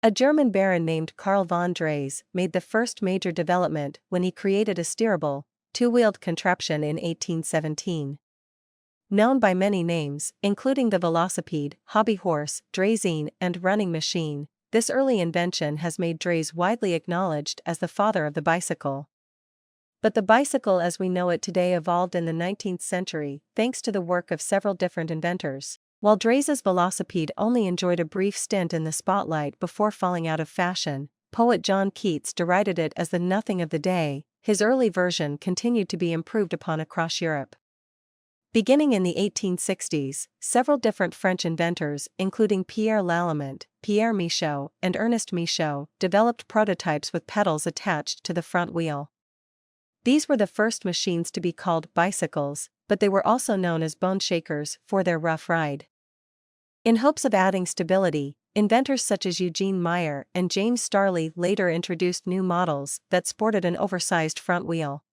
A German baron named Karl von Drais made the first major development when he created a steerable, two-wheeled contraption in 1817. Known by many names, including the velocipede, hobby horse, draisine, and running machine, this early invention has made Drais widely acknowledged as the father of the bicycle. But the bicycle as we know it today evolved in the 19th century thanks to the work of several different inventors. While Drais's velocipede only enjoyed a brief stint in the spotlight before falling out of fashion, poet John Keats derided it as the nothing of the day. His early version continued to be improved upon across Europe. Beginning in the 1860s, several different French inventors, including Pierre Lallement, Pierre Michaud, and Ernest Michaud, developed prototypes with pedals attached to the front wheel. These were the first machines to be called bicycles, but they were also known as bone shakers for their rough ride. In hopes of adding stability, inventors such as Eugene Meyer and James Starley later introduced new models that sported an oversized front wheel.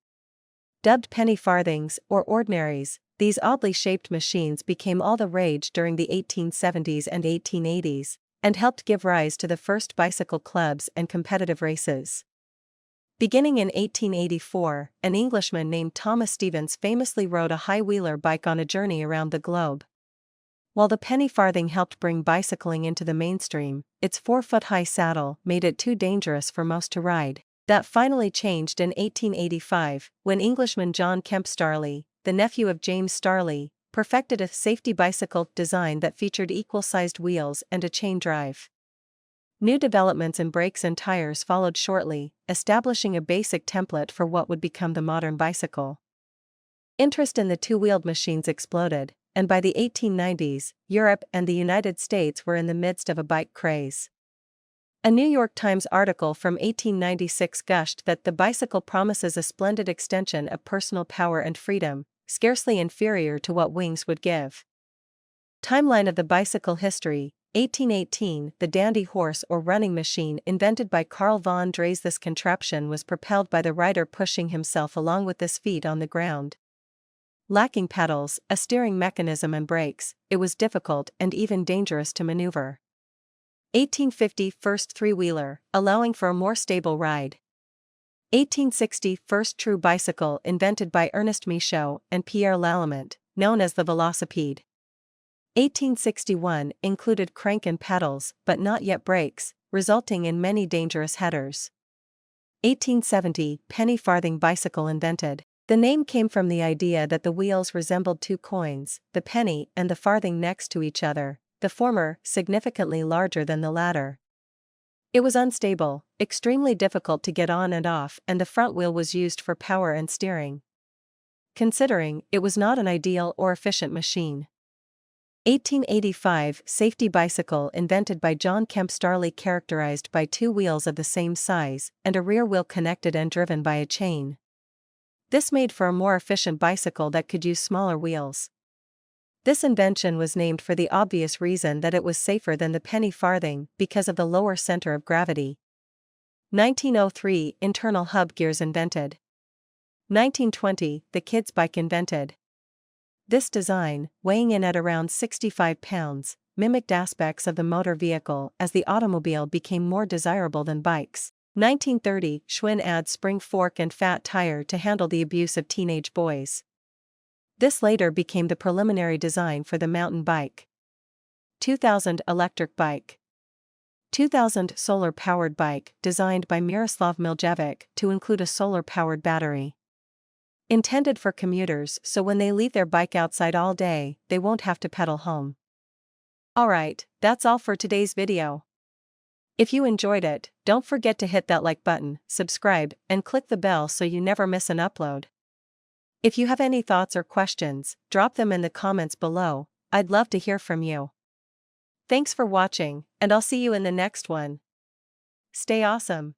Dubbed penny farthings or ordinaries, these oddly shaped machines became all the rage during the 1870s and 1880s, and helped give rise to the first bicycle clubs and competitive races. Beginning in 1884, an Englishman named Thomas Stevens famously rode a high-wheeler bike on a journey around the globe. While the penny farthing helped bring bicycling into the mainstream, its 4-foot-high saddle made it too dangerous for most to ride. That finally changed in 1885, when Englishman John Kemp Starley, the nephew of James Starley, perfected a safety bicycle design that featured equal-sized wheels and a chain drive. New developments in brakes and tires followed shortly, establishing a basic template for what would become the modern bicycle. Interest in the two-wheeled machines exploded, and by the 1890s, Europe and the United States were in the midst of a bike craze. A New York Times article from 1896 gushed that the bicycle promises a splendid extension of personal power and freedom, scarcely inferior to what wings would give. Timeline of the bicycle history: 1818, the dandy horse or running machine invented by Karl von Drais. This contraption was propelled by the rider pushing himself along with his feet on the ground. Lacking pedals, a steering mechanism and brakes, it was difficult and even dangerous to maneuver. 1850, first three-wheeler, allowing for a more stable ride. 1860, first true bicycle invented by Ernest Michaud and Pierre Lallement, known as the velocipede. 1861 included crank and pedals, but not yet brakes, resulting in many dangerous headers. 1870, penny farthing bicycle invented. The name came from the idea that the wheels resembled two coins, the penny and the farthing next to each other, the former significantly larger than the latter. It was unstable, extremely difficult to get on and off, and the front wheel was used for power and steering. Considering, it was not an ideal or efficient machine. 1885, safety bicycle invented by John Kemp Starley, characterized by two wheels of the same size, and a rear wheel connected and driven by a chain. This made for a more efficient bicycle that could use smaller wheels. This invention was named for the obvious reason that it was safer than the penny farthing because of the lower center of gravity. 1903, internal hub gears invented. 1920, the kids' bike invented. This design, weighing in at around 65 pounds, mimicked aspects of the motor vehicle as the automobile became more desirable than bikes. 1930, Schwinn adds spring fork and fat tire to handle the abuse of teenage boys. This later became the preliminary design for the mountain bike. 2000, electric bike. 2000, solar-powered bike, designed by Miroslav Miljevic to include a solar-powered battery. Intended for commuters so when they leave their bike outside all day, they won't have to pedal home. Alright, that's all for today's video. If you enjoyed it, don't forget to hit that like button, subscribe, and click the bell so you never miss an upload. If you have any thoughts or questions, drop them in the comments below. I'd love to hear from you. Thanks for watching, and I'll see you in the next one. Stay awesome.